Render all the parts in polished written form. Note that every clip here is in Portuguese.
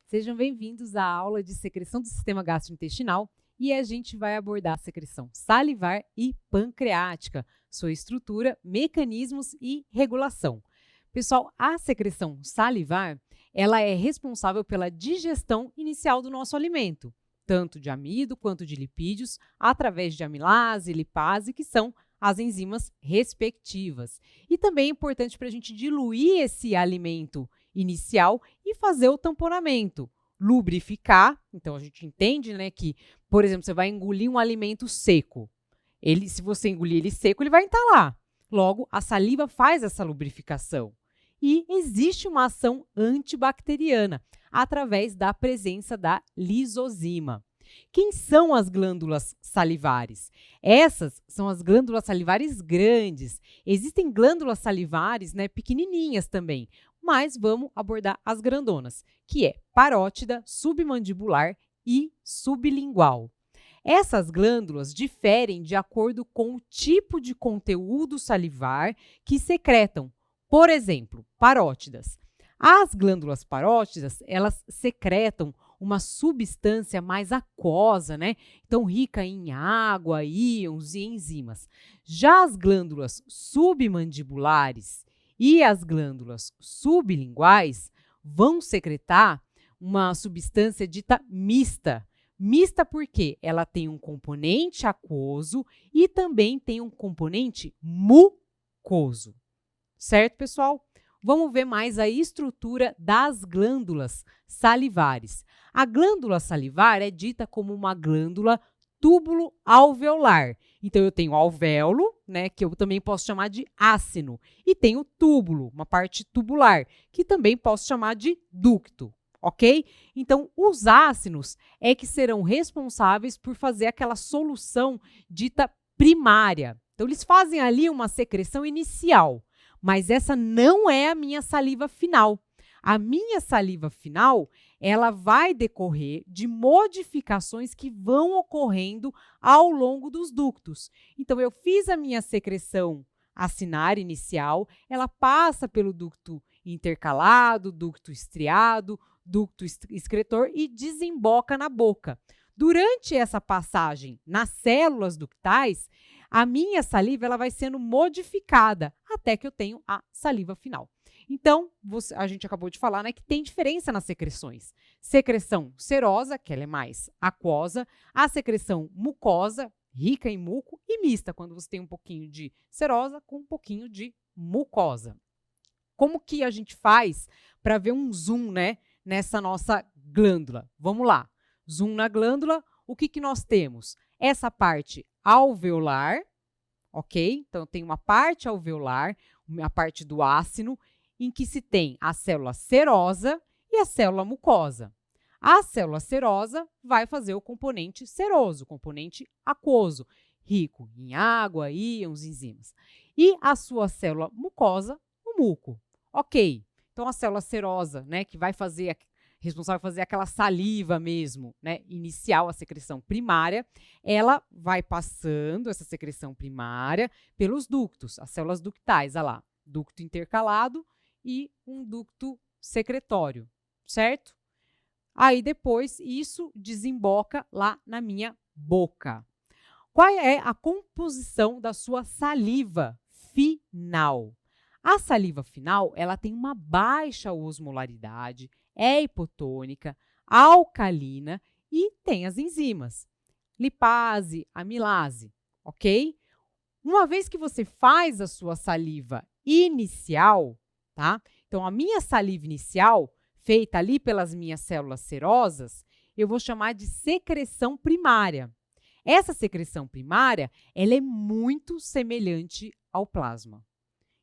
Sejam bem-vindos à aula de secreção do sistema gastrointestinal e a gente vai abordar a secreção salivar e pancreática, sua estrutura, mecanismos e regulação. Pessoal, a secreção salivar, ela é responsável pela digestão inicial do nosso alimento, tanto de amido quanto de lipídios, através de amilase e lipase, que são as enzimas respectivas. E também é importante para a gente diluir esse alimento inicial e fazer o tamponamento, lubrificar. Então, a gente entende, né, que, por exemplo, você vai engolir um alimento seco. Se você engolir ele seco, ele vai entalar. Logo, a saliva faz essa lubrificação. E existe uma ação antibacteriana através da presença da lisozima. Quem são as glândulas salivares? Essas são as glândulas salivares grandes. Existem glândulas salivares, né, pequenininhas também, mas vamos abordar as grandonas, que é parótida, submandibular e sublingual. Essas glândulas diferem de acordo com o tipo de conteúdo salivar que secretam. Por exemplo, parótidas. As glândulas parótidas, elas secretam uma substância mais aquosa, né? Então, rica em água, íons e enzimas. Já as glândulas submandibulares e as glândulas sublinguais vão secretar uma substância dita mista. Mista porque ela tem um componente aquoso e também tem um componente mucoso. Certo, pessoal? Vamos ver mais a estrutura das glândulas salivares. A glândula salivar é dita como uma glândula túbulo alveolar. Então, eu tenho alvéolo, né, que eu também posso chamar de ácino, e tenho túbulo, uma parte tubular, que também posso chamar de ducto, ok? Então, os ácinos é que serão responsáveis por fazer aquela solução dita primária. Então, eles fazem ali uma secreção inicial. Mas essa não é a minha saliva final. A minha saliva final, ela vai decorrer de modificações que vão ocorrendo ao longo dos ductos. Então, eu fiz a minha secreção acinar inicial, ela passa pelo ducto intercalado, ducto estriado, ducto excretor e desemboca na boca. Durante essa passagem nas células ductais, a minha saliva ela vai sendo modificada até que eu tenho a saliva final. Então, a gente acabou de falar, né, que tem diferença nas secreções. Secreção serosa, que ela é mais aquosa, a secreção mucosa, rica em muco, e mista, quando você tem um pouquinho de serosa com um pouquinho de mucosa. Como que a gente faz para ver um zoom, né, nessa nossa glândula? Vamos lá. Zoom na glândula, o que nós temos? Essa parte alveolar, ok? Então, tem uma parte alveolar, a parte do ácino, em que se tem a célula serosa e a célula mucosa. A célula serosa vai fazer o componente seroso, o componente aquoso, rico em água, íons, enzimas. E a sua célula mucosa, o muco. Ok, então a célula serosa, né, que vai fazer responsável por fazer aquela saliva mesmo, né, inicial, a secreção primária, ela vai passando essa secreção primária pelos ductos, as células ductais, olha lá, ducto intercalado e um ducto secretório, certo? Aí depois isso desemboca lá na minha boca. Qual é a composição da sua saliva final? A saliva final, ela tem uma baixa osmolaridade, é hipotônica, alcalina e tem as enzimas, lipase, amilase, ok? Uma vez que você faz a sua saliva inicial, tá? Então, a minha saliva inicial, feita ali pelas minhas células serosas, eu vou chamar de secreção primária. Essa secreção primária, ela é muito semelhante ao plasma.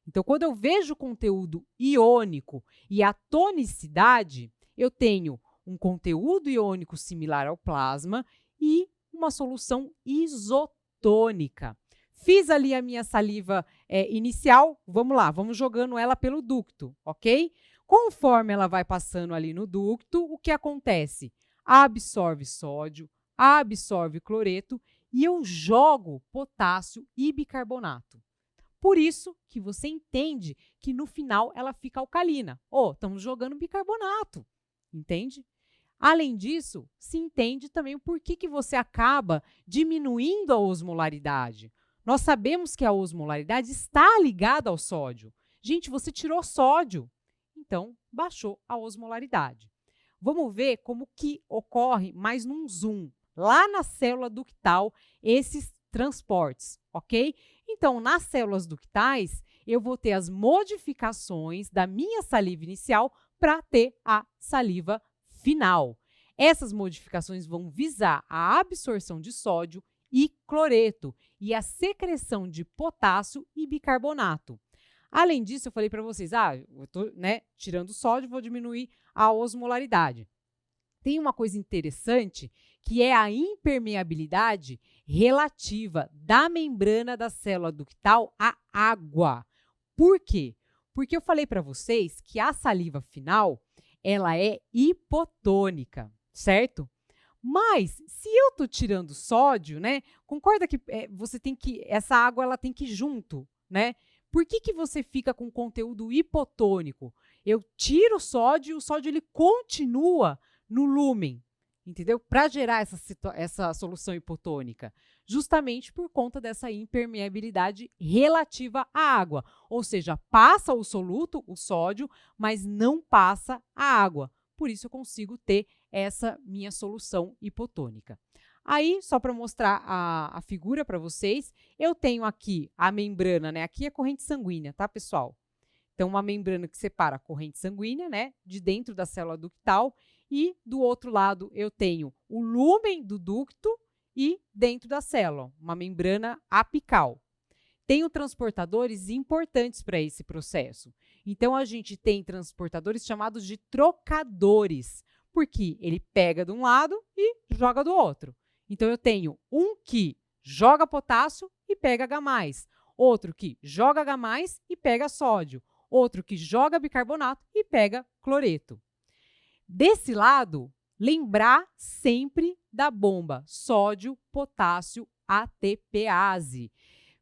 Então, quando eu vejo o conteúdo iônico e a tonicidade, eu tenho um conteúdo iônico similar ao plasma e uma solução isotônica. Fiz ali a minha saliva inicial, vamos lá, vamos jogando ela pelo ducto, ok? Conforme ela vai passando ali no ducto, o que acontece? Absorve sódio, absorve cloreto e eu jogo potássio e bicarbonato. Por isso que você entende que no final ela fica alcalina. Estamos jogando bicarbonato, entende? Além disso, se entende também o porquê que você acaba diminuindo a osmolaridade. Nós sabemos que a osmolaridade está ligada ao sódio. Gente, você tirou sódio, então baixou a osmolaridade. Vamos ver como que ocorre mais num zoom, lá na célula ductal, esses transportes, ok? Então, nas células ductais, eu vou ter as modificações da minha saliva inicial para ter a saliva final. Essas modificações vão visar a absorção de sódio e cloreto e a secreção de potássio e bicarbonato. Além disso, eu falei para vocês, eu estou tirando sódio, vou diminuir a osmolaridade. Tem uma coisa interessante que é a impermeabilidade relativa da membrana da célula ductal à água. Por quê? Porque eu falei para vocês que a saliva final, ela é hipotônica, certo? Mas, se eu estou tirando sódio, concorda que essa água ela tem que ir junto, né? Por que você fica com conteúdo hipotônico? Eu tiro o sódio ele continua no lúmen, entendeu? Para gerar essa solução hipotônica, justamente por conta dessa impermeabilidade relativa à água. Ou seja, passa o soluto, o sódio, mas não passa a água. Por isso eu consigo ter essa minha solução hipotônica. Aí, só para mostrar a figura para vocês, eu tenho aqui a membrana, Aqui é a corrente sanguínea, tá, pessoal? Então, uma membrana que separa a corrente sanguínea, de dentro da célula ductal, e do outro lado eu tenho o lúmen do ducto e dentro da célula, uma membrana apical. Tenho transportadores importantes para esse processo. Então, a gente tem transportadores chamados de trocadores, porque ele pega de um lado e joga do outro. Então, eu tenho um que joga potássio e pega H+, outro que joga H+, e pega sódio, outro que joga bicarbonato e pega cloreto. Desse lado, lembrar sempre da bomba sódio, potássio, ATPase.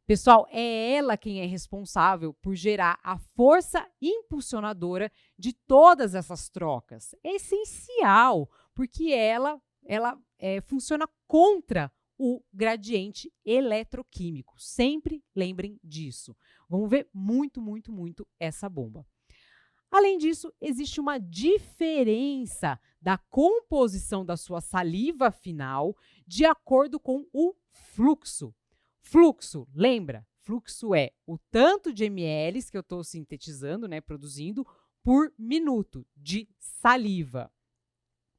Pessoal, é ela quem é responsável por gerar a força impulsionadora de todas essas trocas. É essencial, porque ela funciona contra o gradiente eletroquímico. Sempre lembrem disso. Vamos ver muito essa bomba. Além disso, existe uma diferença da composição da sua saliva final de acordo com o fluxo. Fluxo, lembra? Fluxo é o tanto de ml que eu estou sintetizando, produzindo, por minuto de saliva.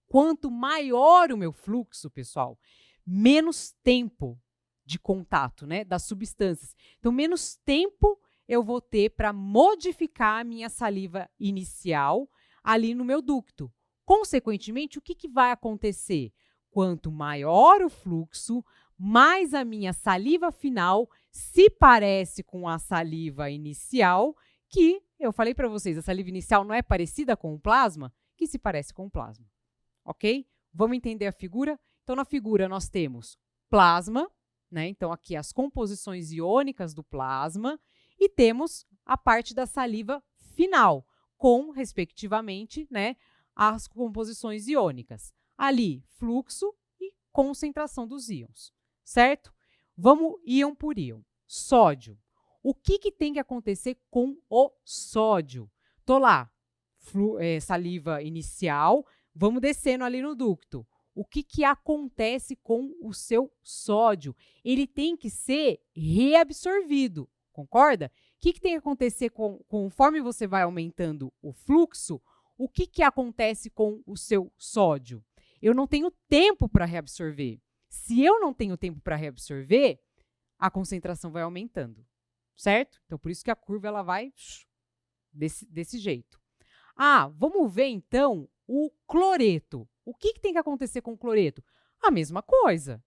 Quanto maior o meu fluxo, pessoal, menos tempo de contato, das substâncias. Então, menos tempo eu vou ter para modificar a minha saliva inicial ali no meu ducto. Consequentemente, o que vai acontecer? Quanto maior o fluxo, mais a minha saliva final se parece com a saliva inicial, que eu falei para vocês, a saliva inicial não é parecida com o plasma, que se parece com o plasma. Ok? Vamos entender a figura? Então, na figura, nós temos plasma, Então, aqui as composições iônicas do plasma, e temos a parte da saliva final, com, respectivamente, as composições iônicas. Ali, fluxo e concentração dos íons, certo? Vamos íon por íon. Sódio. O que tem que acontecer com o sódio? Estou lá, saliva inicial, vamos descendo ali no ducto. O que acontece com o seu sódio? Ele tem que ser reabsorvido, concorda? O que tem que acontecer conforme você vai aumentando o fluxo? O que acontece com o seu sódio? Eu não tenho tempo para reabsorver. Se eu não tenho tempo para reabsorver, a concentração vai aumentando, certo? Então, por isso que a curva ela vai desse jeito. Vamos ver, então, o cloreto. O que tem que acontecer com o cloreto? A mesma coisa,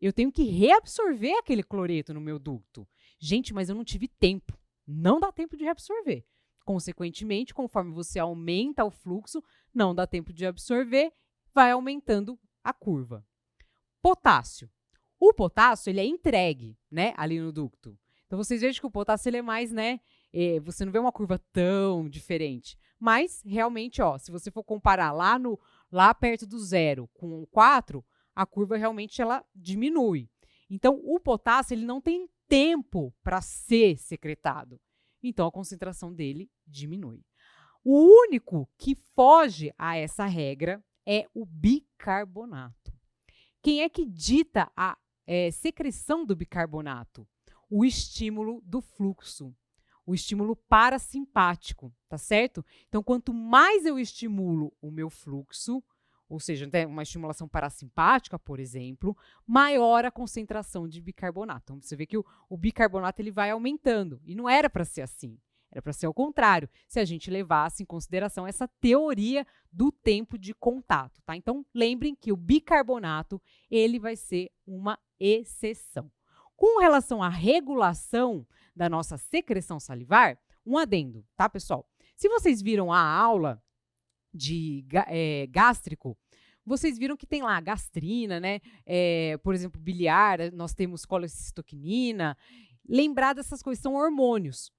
Eu tenho que reabsorver aquele cloreto no meu ducto. Gente, mas eu não tive tempo. Não dá tempo de reabsorver. Consequentemente, conforme você aumenta o fluxo, não dá tempo de absorver, vai aumentando a curva. Potássio. O potássio, ele é entregue, ali no ducto. Então, vocês vejam que o potássio, ele é mais, você não vê uma curva tão diferente. Mas, realmente, se você for comparar lá lá perto do 0 com o 4, a curva realmente ela diminui. Então, o potássio ele não tem tempo para ser secretado. Então, a concentração dele diminui. O único que foge a essa regra é o bicarbonato. Quem é que dita a secreção do bicarbonato? O estímulo do fluxo, o estímulo parasimpático, tá certo? Então, quanto mais eu estimulo o meu fluxo, ou seja, uma estimulação parasimpática, por exemplo, maior a concentração de bicarbonato. Então, você vê que o bicarbonato ele vai aumentando, e não era para ser assim. Era para ser ao contrário, se a gente levasse em consideração essa teoria do tempo de contato, tá? Então, lembrem que o bicarbonato, ele vai ser uma exceção. Com relação à regulação da nossa secreção salivar, um adendo, tá, pessoal? Se vocês viram a aula de gástrico, vocês viram que tem lá gastrina, né? Por exemplo, biliar, nós temos colecistoquinina. Lembrar dessas coisas, são hormônios.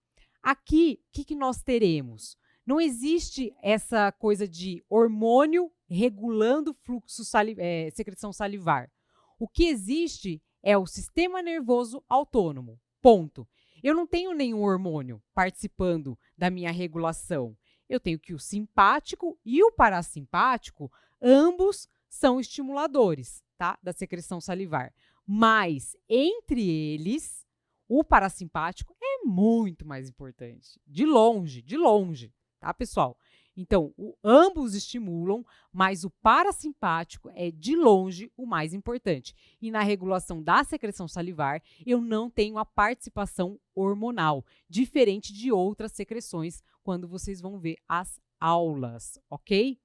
Aqui, o que nós teremos? Não existe essa coisa de hormônio regulando fluxo secreção salivar. O que existe é o sistema nervoso autônomo. Ponto. Eu não tenho nenhum hormônio participando da minha regulação. Eu tenho que o simpático e o parasimpático, ambos são estimuladores, tá, da secreção salivar. Mas, entre eles, o parasimpático é muito mais importante. De longe, tá, pessoal? Então, ambos estimulam, mas o parasimpático é, de longe, o mais importante. E na regulação da secreção salivar, eu não tenho a participação hormonal, diferente de outras secreções, quando vocês vão ver as aulas, ok?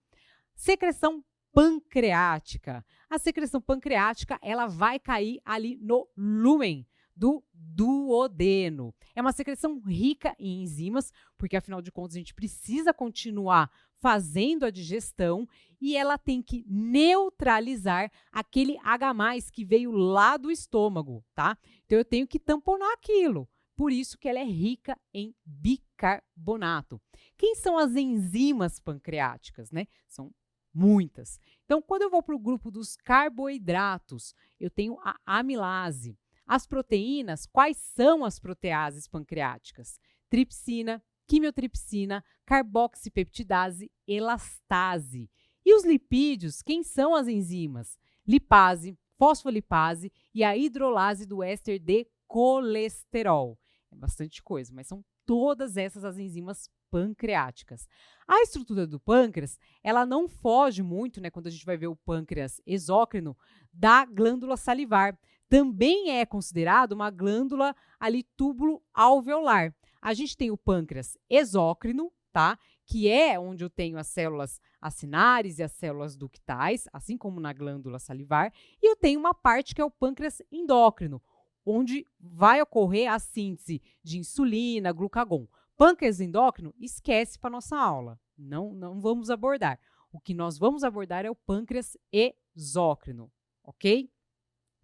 Secreção pancreática. A secreção pancreática, ela vai cair ali no lúmen do duodeno. É uma secreção rica em enzimas, porque afinal de contas a gente precisa continuar fazendo a digestão e ela tem que neutralizar aquele H+ que veio lá do estômago, tá? Então eu tenho que tamponar aquilo. Por isso que ela é rica em bicarbonato. Quem são as enzimas pancreáticas, né? São muitas. Então, quando eu vou para o grupo dos carboidratos, eu tenho a amilase. As proteínas, quais são as proteases pancreáticas? Tripsina, quimiotripsina, carboxipeptidase, elastase. E os lipídios, quem são as enzimas? Lipase, fosfolipase e a hidrolase do éster de colesterol. É bastante coisa, mas são todas essas as enzimas pancreáticas. A estrutura do pâncreas, ela não foge muito, né, quando a gente vai ver o pâncreas exócrino, da glândula salivar. Também é considerado uma glândula ali túbulo alveolar. A gente tem o pâncreas exócrino, tá? Que é onde eu tenho as células acinares e as células ductais, assim como na glândula salivar, e eu tenho uma parte que é o pâncreas endócrino, onde vai ocorrer a síntese de insulina, glucagon. Pâncreas endócrino, esquece para nossa aula, não vamos abordar. O que nós vamos abordar é o pâncreas exócrino, ok?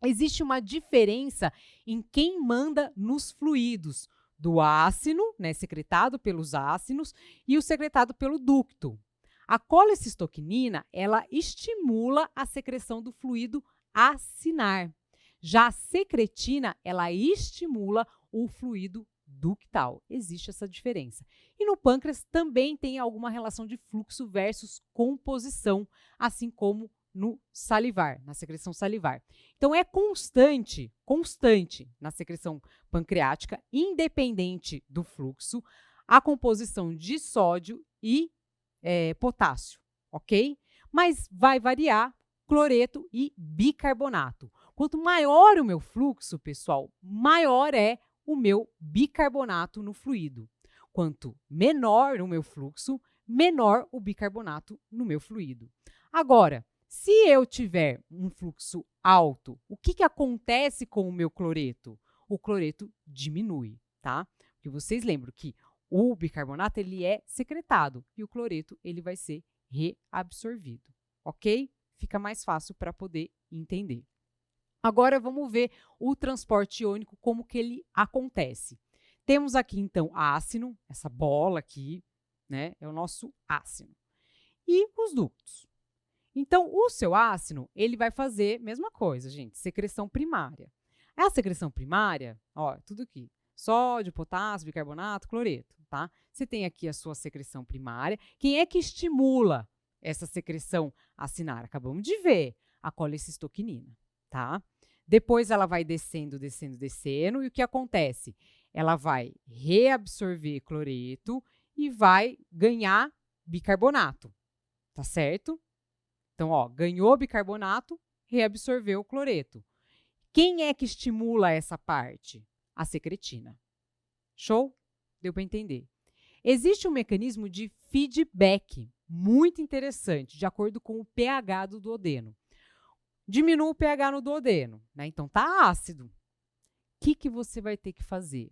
Existe uma diferença em quem manda nos fluidos, do ácino, né, secretado pelos ácinos, e o secretado pelo ducto. A colecistoquinina, ela estimula a secreção do fluido acinar. Já a secretina, ela estimula o fluido ductal. Existe essa diferença. E no pâncreas também tem alguma relação de fluxo versus composição, assim como no salivar, na secreção salivar. Então, é constante na secreção pancreática, independente do fluxo, a composição de sódio e potássio, ok? Mas vai variar cloreto e bicarbonato. Quanto maior o meu fluxo, pessoal, maior é o meu bicarbonato no fluido. Quanto menor o meu fluxo, menor o bicarbonato no meu fluido. Agora, se eu tiver um fluxo alto, o que acontece com o meu cloreto? O cloreto diminui, tá? Porque vocês lembram que o bicarbonato ele é secretado e o cloreto ele vai ser reabsorvido, ok? Fica mais fácil para poder entender. Agora vamos ver o transporte iônico, como que ele acontece. Temos aqui então ácino, essa bola aqui, né? É o nosso ácino. E os ductos. Então, o seu ácido, ele vai fazer a mesma coisa, gente, secreção primária. A secreção primária, ó, tudo aqui, sódio, potássio, bicarbonato, cloreto, tá? Você tem aqui a sua secreção primária. Quem é que estimula essa secreção acinar? Acabamos de ver, a colecistoquinina, tá? Depois ela vai descendo, descendo, descendo, e o que acontece? Ela vai reabsorver cloreto e vai ganhar bicarbonato, tá certo? Então, ó, ganhou bicarbonato, reabsorveu o cloreto. Quem é que estimula essa parte? A secretina. Show? Deu para entender. Existe um mecanismo de feedback muito interessante, de acordo com o pH do duodeno. Diminua o pH no duodeno, né? Então, tá ácido. O que você vai ter que fazer?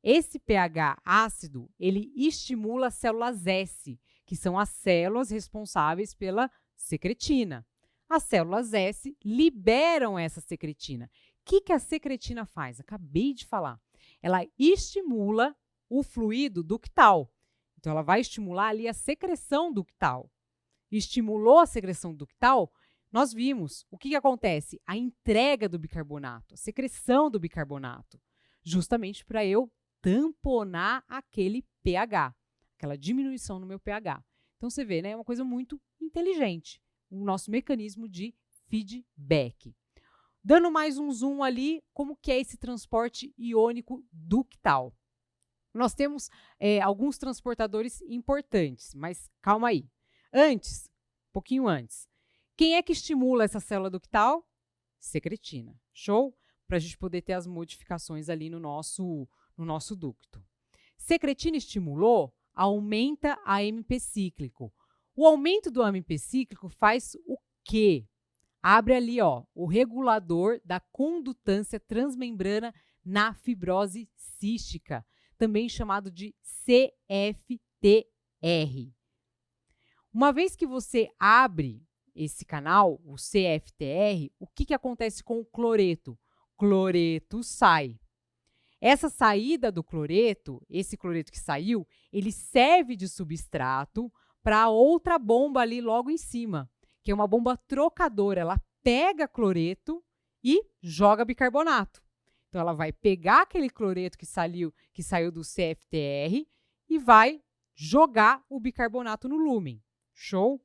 Esse pH ácido, ele estimula as células S, que são as células responsáveis pela secretina. As células S liberam essa secretina. O que a secretina faz? Acabei de falar. Ela estimula o fluido ductal. Então, ela vai estimular ali a secreção ductal. Estimulou a secreção ductal, nós vimos o que acontece? A entrega do bicarbonato, a secreção do bicarbonato, justamente para eu tamponar aquele pH, aquela diminuição no meu pH. Então, você vê, né? É uma coisa muito inteligente, o nosso mecanismo de feedback. Dando mais um zoom ali, como que é esse transporte iônico ductal? Nós temos alguns transportadores importantes, mas calma aí. Antes, um pouquinho antes, quem é que estimula essa célula ductal? Secretina. Show? Para a gente poder ter as modificações ali no nosso ducto. Secretina estimulou, aumenta a AMP cíclico. O aumento do AMP cíclico faz o quê? Abre ali, ó, o regulador da condutância transmembrana na fibrose cística, também chamado de CFTR. Uma vez que você abre esse canal, o CFTR, o que acontece com o cloreto? Cloreto sai. Essa saída do cloreto, esse cloreto que saiu, ele serve de substrato para outra bomba ali logo em cima, que é uma bomba trocadora. Ela pega cloreto e joga bicarbonato. Então, ela vai pegar aquele cloreto que saiu do CFTR e vai jogar o bicarbonato no lúmen. Show?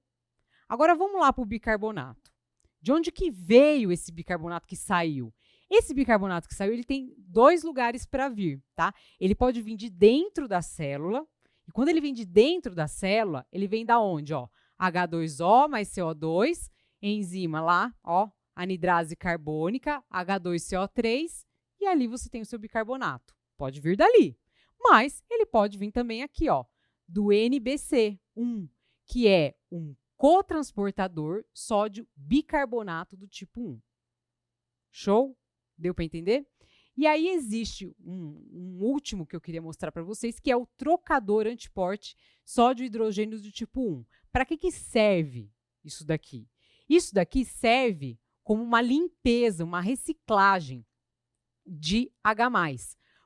Agora, vamos lá para o bicarbonato. De onde que veio esse bicarbonato que saiu? Esse bicarbonato que saiu, ele tem dois lugares para vir, tá? Ele pode vir de dentro da célula. E quando ele vem de dentro da célula, ele vem da onde? Ó, H2O mais CO2, enzima lá, ó, anidrase carbônica, H2CO3, e ali você tem o seu bicarbonato. Pode vir dali. Mas ele pode vir também aqui, ó, do NBC1, que é um cotransportador sódio bicarbonato do tipo 1. Show? Deu para entender? E aí existe um último que eu queria mostrar para vocês, que é o trocador antiporte sódio e hidrogênio do tipo 1. Para que serve isso daqui? Isso daqui serve como uma limpeza, uma reciclagem de H+.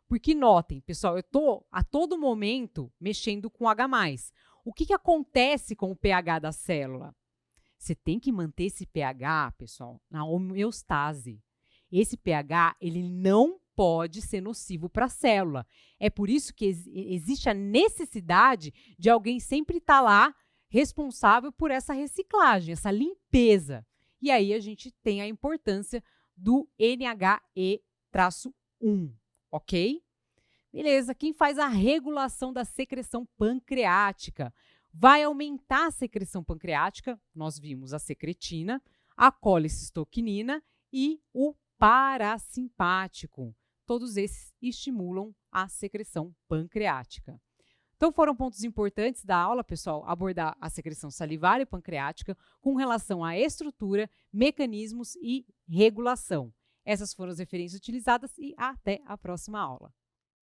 Porque notem, pessoal, eu estou a todo momento mexendo com H+. O que acontece com o pH da célula? Você tem que manter esse pH, pessoal, na homeostase. Esse pH, ele não pode ser nocivo para a célula. É por isso que existe a necessidade de alguém sempre estar lá responsável por essa reciclagem, essa limpeza. E aí a gente tem a importância do NHE-1, ok? Beleza, quem faz a regulação da secreção pancreática? Vai aumentar a secreção pancreática, nós vimos a secretina, a colecistoquinina e o parasimpático. Todos esses estimulam a secreção pancreática. Então, foram pontos importantes da aula, pessoal, abordar a secreção salivar e pancreática com relação à estrutura, mecanismos e regulação. Essas foram as referências utilizadas e até a próxima aula.